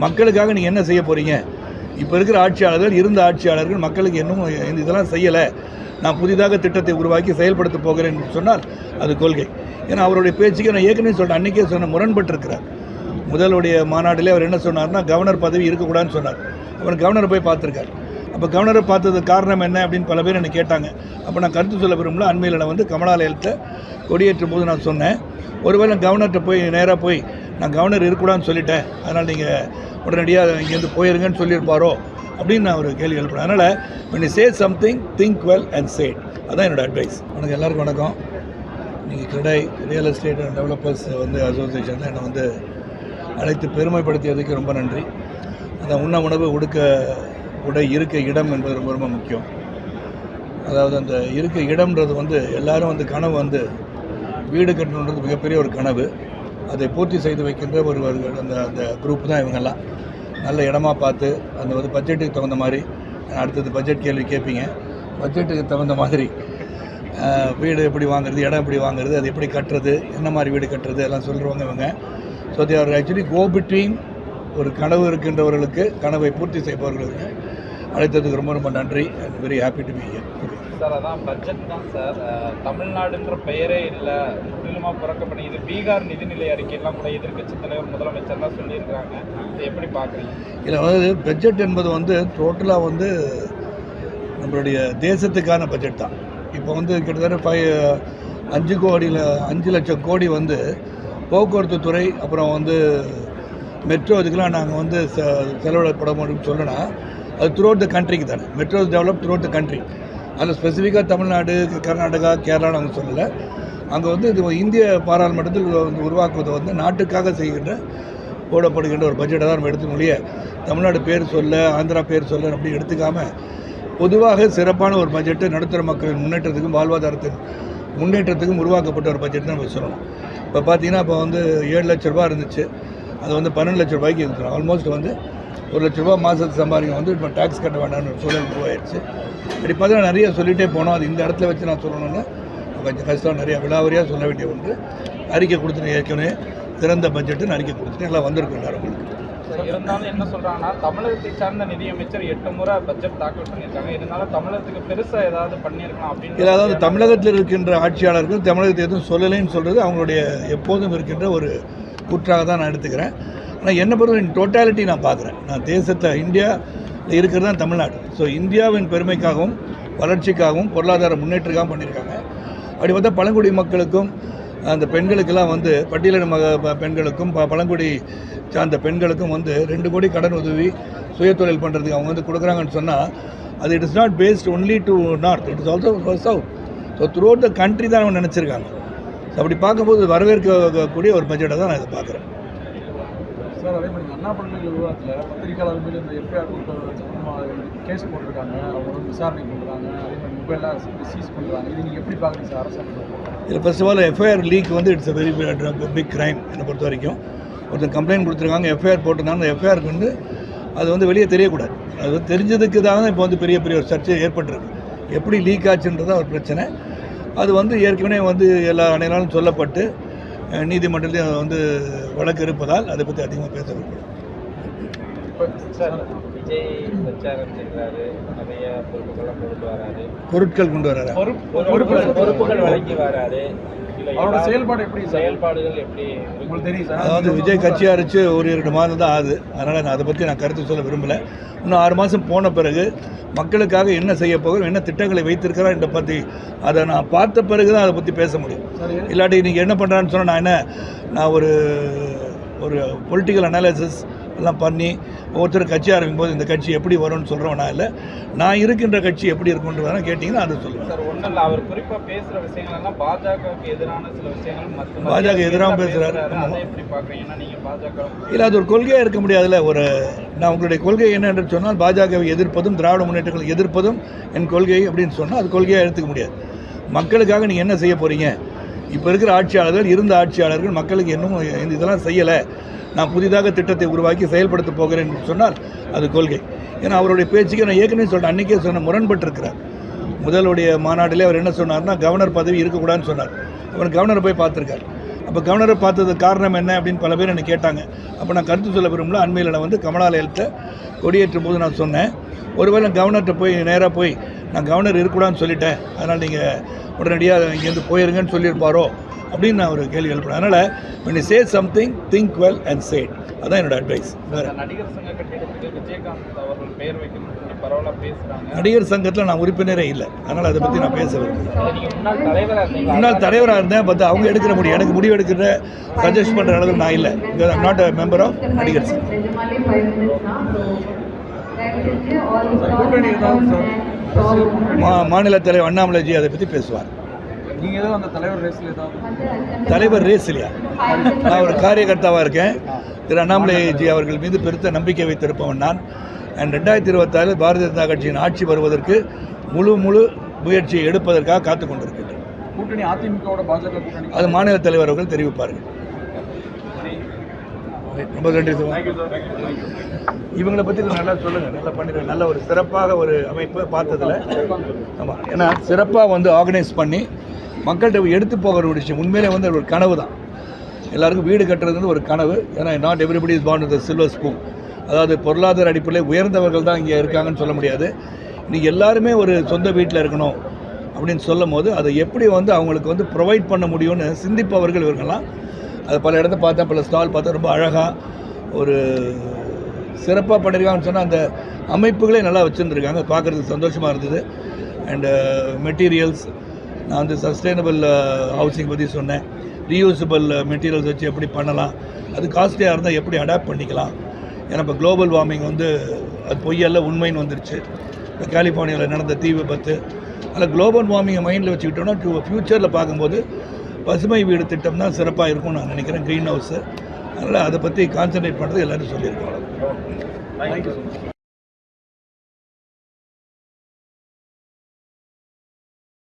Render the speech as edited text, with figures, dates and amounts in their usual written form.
மக்களுக்காக நீங்கள் என்ன செய்ய போகிறீங்க? இப்போ இருக்கிற ஆட்சியாளர்கள் இருந்த ஆட்சியாளர்கள் மக்களுக்கு இன்னும் இதெல்லாம் செய்யலை, நான் புதிதாக திட்டத்தை உருவாக்கி செயல்படுத்த போகிறேன் என்று சொன்னால் அது கொள்கை. ஏன்னா அவருடைய பேச்சுக்கு நான் ஏற்கனவே சொல்கிறேன், அன்றைக்கே சொன்ன முரண்பட்டிருக்கிறார். முதலுடைய மாநாட்டிலே அவர் என்ன சொன்னார்னா கவர்னர் பதவி இருக்கக்கூடாதுன்னு சொன்னார். அவர் கவர்னரை போய் பார்த்துருக்கார். அப்போ கவர்னரை பார்த்ததுக்கு காரணம் என்ன அப்படின்னு பல பேர் என்னை கேட்டாங்க. அப்போ நான் கருத்து சொல்ல விரும்பல. அண்மையில் நான் கமலாலயத்தை கொடியேற்றும் போது நான் சொன்னேன், ஒருவேளை கவர்னர்கிட்ட போய் நேராக போய் நான் கவர்னர் இருக்கக்கூடாதுன்னு சொல்லிட்டேன், அதனால் நீங்கள் உடனடியாக இங்கேருந்து போயிருங்கன்னு சொல்லியிருப்பாரோ அப்படின்னு நான் ஒரு கேள்வி எழுப்புறேன். அதனால் when you say something, think well and say it. அதான் என்னோடய அட்வைஸ். எல்லாருக்கும் வணக்கம். நீங்கள் CREDAI real estate and developers association என்னை அழைத்து பெருமைப்படுத்தியதுக்கு ரொம்ப நன்றி. அந்த உண்ண உணவு உடை இருக்க இடம் என்பது ரொம்ப ரொம்ப முக்கியம். அதாவது அந்த இருக்க இடம்ன்றது எல்லாரும் கனவு வீடு கட்டணுன்றது மிகப்பெரிய ஒரு கனவு. அதை பூர்த்தி செய்து வைக்கின்ற ஒரு அந்த குரூப் தான் இவங்கெல்லாம். நல்ல இடமா பார்த்து அந்த பட்ஜெட்டுக்கு தகுந்த மாதிரி, அடுத்தது பட்ஜெட் கேள்வி கேட்பீங்க, பட்ஜெட்டுக்கு தகுந்த மாதிரி வீடு எப்படி வாங்குறது, இடம் எப்படி வாங்குறது, அது எப்படி கட்டுறது, என்ன மாதிரி வீடு கட்டுறது எல்லாம் சொல்கிறவங்க இவங்க. So they are actually go between ஒரு கனவு இருக்கின்றவர்களுக்கு கனவை பூர்த்தி செய்பவர்களுக்கு. அழைத்ததுக்கு ரொம்ப ரொம்ப நன்றி. And very happy to be here. Sir, அதான் பட்ஜெட் தான் சார். தமிழ்நாடுன்ற பெயரே இல்லை, முற்றிலுமாக புறக்கப்பட்ட இது பீகார் நிதிநிலை அறிக்கையெல்லாம் கூட எதிர்க்கட்சி தலைவர் முதலமைச்சர்லாம் சொல்லியிருக்காங்க. இதை எப்படி பார்க்குறீங்க? இல்லை, அதாவது பட்ஜெட் என்பது டோட்டலாக நம்மளுடைய தேசத்துக்கான பட்ஜெட் தான். இப்போ கிட்டத்தட்ட 5 லட்சம் கோடி போக்குவரத்து துறை, அப்புறம் மெட்ரோ இதுக்கெல்லாம் நாங்கள் செலவிடப்பட முடியும்னு சொல்லணும்னா அது த்ரூ அவுட் த கண்ட்ரிக்கு தானே. Metro develop through out the country. அதில் ஸ்பெசிஃபிக்காக தமிழ்நாடு, கர்நாடகா, கேரளான்னு அவங்க சொல்லலை. அங்கே இது இந்திய பாராளுமன்றத்தில் உருவாக்குவது நாட்டுக்காக போடப்படுகின்ற ஒரு பட்ஜெட்டை தான் நம்ம எடுத்து மொழிய தமிழ்நாடு பேர் சொல்ல, ஆந்திரா பேர் சொல்ல அப்படி எடுத்துக்காமல் பொதுவாக சிறப்பான ஒரு பட்ஜெட்டு நடுத்தர மக்களின் முன்னேற்றத்துக்கும் வாழ்வாதாரத்தின் முன்னேற்றத்துக்கும் உருவாக்கப்பட்ட ஒரு பட்ஜெட் தான் நம்ம சொல்லணும். இப்போ பார்த்தீங்கன்னா இப்போ 7 லட்ச ரூபா இருந்துச்சு, அது 12 லட்ச ரூபாய்க்கு இருக்கிறோம். ஆல்மோஸ்ட் 1 லட்ச ரூபா மாதத்துக்கு சம்பாதிக்க இப்போ டேக்ஸ் கட்ட வேண்டாம்னு ஒரு சூழல் உருவாயிடுச்சு. இப்படி பார்த்தீங்கன்னா நிறைய சொல்லிகிட்டே போனோம். அது இந்த இடத்துல வச்சு நான் சொல்லணும்னா கொஞ்சம் கஷ்டம். நிறையா விலாவரியாக சொல்ல வேண்டிய அறிக்கை கொடுத்துட்டு ஏற்கனவே திறந்த பட்ஜெட்டுன்னு அறிக்கை கொடுத்துட்டு எல்லாம் வந்திருக்குறாரு உங்களுக்கு. இருந்தாலும் என்ன சொல்கிறாங்கன்னா, தமிழகத்தை சார்ந்த நிதியமைச்சர் 8 முறை பட்ஜெட் தாக்கல் பண்ணியிருக்காங்க. இருந்தாலும் தமிழகத்துக்கு பெருசாக ஏதாவது பண்ணியிருக்கலாம் அப்படின்னு இல்லை, அதாவது தமிழகத்தில் இருக்கின்ற ஆட்சியாளர்கள் தமிழகத்தை எதுவும் சொல்லலைன்னு சொல்கிறது அவங்களுடைய எப்போதும் இருக்கின்ற ஒரு கூற்றாக தான் நான் எடுத்துக்கிறேன். ஆனால் என்னை பொறுத்த டோட்டாலிட்டி நான் பார்க்குறேன். நான் தேசத்தில் இந்தியா இருக்கிறது தான் தமிழ்நாடு. ஸோ இந்தியாவின் பெருமைக்காகவும் வளர்ச்சிக்காகவும் பொருளாதார முன்னேற்றக்காகவும் பண்ணியிருக்காங்க. அப்படி பார்த்தா பழங்குடி மக்களுக்கும் அந்த பெண்களுக்கெல்லாம் பட்டியலின பெண்களுக்கும் பழங்குடி சார்ந்த பெண்களுக்கும் 2 கோடி கடன் உதவி சுயதொழில் பண்ணுறதுக்கு அவங்க கொடுக்குறாங்கன்னு சொன்னால் அது it is not based only to north, it is also south. So through out the country தான் அவங்க நினச்சிருக்காங்க. ஸோ அப்படி பார்க்கும்போது வரவேற்கக்கூடிய ஒரு பட்ஜெட்டை தான் நான் இதை பார்க்குறேன். சார், அதே மாதிரி அண்ணா பல்கலைக்கழக விவாதத்தில் பத்திரிகையாளர் மீது இந்த எஃப்ஐஆர் கேஸ் போட்டிருக்காங்க, அவங்க விசாரணை பண்ணுறாங்க, அதே மாதிரி மொபைல்லாம் சீஸ் பண்ணுறாங்க. இது நீங்கள் எப்படி பார்க்குறீங்க சார் அரசாங்கம்? இதில் first of all FIR leak it's a very big crime. என்னை பொறுத்த வரைக்கும் ஒருத்தர் கம்ப்ளைண்ட் கொடுத்துருக்காங்க, எஃப்ஐஆர் போட்டிருந்தாங்க. அந்த எஃப்ஐஆருக்கு அது வெளியே தெரியக்கூடாது. அது தெரிஞ்சதுக்கு தான் இப்போ பெரிய பெரிய ஒரு சர்ச்சை ஏற்பட்டிருக்கு. எப்படி லீக் ஆச்சுன்றது ஒரு பிரச்சனை. அது ஏற்கனவே எல்லா அனைவராலும் சொல்லப்பட்டு நீதிமன்றத்தையும் வழக்கு இருப்பதால் அதை பற்றி அதிகமாக பேச விரும்புகிறேன். பொருட்கள் கொண்டு வராரு, அவரோட செயல்பாடுகள் எப்படி உங்களுக்கு தெரியும் சார்? அதாவது விஜய் கட்சி ஆரம்பிச்சு 1-2 மாதம் தான் ஆகுது. அதனால் நான் அதை பற்றி கருத்து சொல்ல விரும்பலை. இன்னும் 6 மாதம் போன பிறகு மக்களுக்காக என்ன செய்ய போகிறோம், என்ன திட்டங்களை வைத்திருக்கிறோம் என்ற பற்றி அதை நான் பார்த்த பிறகு தான் அதை பற்றி பேச முடியும். இல்லாட்டி நீங்கள் என்ன பண்ணுறான்னு சொன்னால் நான் ஒரு பொலிட்டிக்கல் அனாலிசிஸ் எல்லாம் பண்ணி ஒவ்வொருத்தரும் கட்சி ஆரம்பிக்கும் போது இந்த கட்சி எப்படி வரும்னு சொல்கிறோம். நான் இல்லை, நான் இருக்கின்ற கட்சி எப்படி இருக்குன்றதான கேட்டிங்கன்னா அதை சொல்லுவேன். சார், ஒன்றும் இல்லை, அவர் குறிப்பாக பேசுகிற விஷயங்கள்லாம் பாஜகவுக்கு எதிரான சில விஷயங்கள் பாஜக எதிராக பேசுகிறாரு. எப்படி பார்க்குறீங்கன்னா நீங்கள் பாஜக இல்லை, அது ஒரு கொள்கையாக இருக்க முடியாதுல்ல. நான் உங்களுடைய கொள்கை என்ன என்று சொன்னால் பாஜகவை எதிர்ப்பதும் திராவிட முன்னேற்றங்களை எதிர்ப்பதும் என் கொள்கை அப்படின்னு சொன்னால் அது கொள்கையாக எடுத்துக்க முடியாது. மக்களுக்காக நீங்கள் என்ன செய்ய போகிறீங்க? இப்போ இருக்கிற ஆட்சியாளர்கள் இருந்த ஆட்சியாளர்கள் மக்களுக்கு இன்னும் இதெல்லாம் செய்யலை, நான் புதிதாக திட்டத்தை உருவாக்கி செயல்படுத்த போகிறேன் என்று சொன்னால் அது கொள்கை. ஏன்னா அவருடைய பேச்சுக்கு நான் ஏற்கனவே சொல்கிறேன், அன்றைக்கே சொன்ன முரண்பட்டிருக்கிறார். முதலுடைய மாநாட்டிலே அவர் என்ன சொன்னார்னா கவர்னர் பதவி இருக்கக்கூடாதுன்னு சொன்னார். அவர் கவர்னரை போய் பார்த்துருக்கார். அப்போ கவர்னரை பார்த்தது காரணம் என்ன அப்படின்னு பல பேர் என்னை கேட்டாங்க. அப்போ நான் கருத்து சொல்ல விரும்பல. அண்மையில் நான் வந்து கமலாலயத்தை கொடியேற்றும் போது நான் சொன்னேன், ஒருவேளை கவர்னர்கிட்ட போய் நேராக போய் நான் கவர்னர் இருக்கக்கூடாதுன்னு சொல்லிட்டேன், அதனால் நீங்கள் உடனடியாக இங்கேருந்து போயிருங்கன்னு சொல்லியிருப்பாரோ அப்படின்னு நான் ஒரு கேள்வி எழுப்புறேன். அதனால் when you say something, think well and say it. அதான் என்னோட அட்வைஸ். வேறு நடிகர் சங்க கட்டிடத்துக்கு விஜயகாந்த் அவர்கள் பெயர் வைக்கணும்னு சொல்லி பரவலாக பேசுகிறாங்க. நடிகர் சங்கத்தில் நான் உறுப்பினரே இல்லை, அதனால் அதை பற்றி நான் பேச விரும்புகிறேன். நீங்கள் முன்னாள் தலைவராக இருந்தீங்க. முன்னாள் தலைவராக இருந்தேன், பட் அவங்க எடுக்கிற முடியும், எனக்கு முடிவு எடுக்கிற சஜஸ்ட் பண்ணுற அளவுக்கு நான் இல்லை. I'm not a member of Nadigar Sangam. கூட்டணி ஏதாவது சார் மாநில தலைவர் அண்ணாமலைஜி அதை பற்றி பேசுவார். நீங்கள் ஏதோ அந்த தலைவர் ரேஸில் ஏதாவது தலைவர் ரேஸ் இல்லையா, நான் ஒரு காரியகர்த்தாவாக இருக்கேன். திரு அண்ணாமலைஜி அவர்கள் மீது பெருத்த நம்பிக்கை வைத்திருப்பவன் நான். அண்ட் 2026 பாரதிய ஜனதா கட்சியின் ஆட்சி வருவதற்கு முழு முயற்சியை எடுப்பதற்காக காத்து கொண்டிருக்கின்றேன். கூட்டணி அதிமுகவோட பாஜக கூட்டணி அது மாநில தலைவர் அவர்கள் தெரிவிப்பார்கள். ரொம்ப நன்றி சார். இவங்களை பற்றி நல்லா சொல்லுங்கள், நல்லா பண்ணிடுறேன். நல்ல ஒரு சிறப்பாக ஒரு அமைப்பு பார்த்ததில். ஆமாம், ஏன்னா சிறப்பாக வந்து ஆர்கனைஸ் பண்ணி மக்கள்கிட்ட எடுத்து போகிற ஒரு விஷயம் உண்மையிலே வந்து ஒரு கனவு தான். எல்லாருக்கும் வீடு கட்டுறது ஒரு கனவு. ஏன்னா not everybody is born with silver spoon. அதாவது பொருளாதார அடிப்படையில் உயர்ந்தவர்கள் தான் இங்கே இருக்காங்கன்னு சொல்ல முடியாது. இன்றைக்கி எல்லாருமே ஒரு சொந்த வீட்டில் இருக்கணும் அப்படின்னு சொல்லும் போது அதை எப்படி வந்து அவங்களுக்கு வந்து ப்ரொவைட் பண்ண முடியும்னு சிந்திப்பவர்கள் இவங்கெல்லாம். அது பல இடத்த பார்த்தா, பல ஸ்டால் பார்த்தா ரொம்ப அழகாக ஒரு சிறப்பாக பண்ணியிருக்காங்கன்னு சொன்னால் அந்த அமைப்புகளே நல்லா வச்சுருந்துருக்காங்க. பார்க்குறதுக்கு சந்தோஷமாக இருந்தது. அண்டு மெட்டீரியல்ஸ், நான் வந்து சஸ்டைனபிள் ஹவுசிங் பற்றி சொன்னேன். ரீயூசபிள் மெட்டீரியல்ஸ் வச்சு எப்படி பண்ணலாம், அது காஸ்ட்லியாக இருந்தால் எப்படி அடாப்ட் பண்ணிக்கலாம். ஏன்னா இப்போ குளோபல் வார்மிங் வந்து அது பொய்யல்ல உண்மைன்னு வந்துருச்சு. இப்போ கலிஃபோர்னியாவில் நடந்த தீ விபத்து, அதில் குளோபல் வார்மிங்கை மைண்டில் வச்சுக்கிட்டோன்னா ஃப்யூச்சரில் பார்க்கும்போது பசுமை வீடு திட்டம் தான் சிறப்பாக இருக்கும்னு நான் நினைக்கிறேன், க்ரீன் ஹவுஸு. அதனால் அதை பற்றி கான்சன்ட்ரேட் பண்ணுறது எல்லோரும் சொல்லியிருக்கோம். தேங்க்யூ.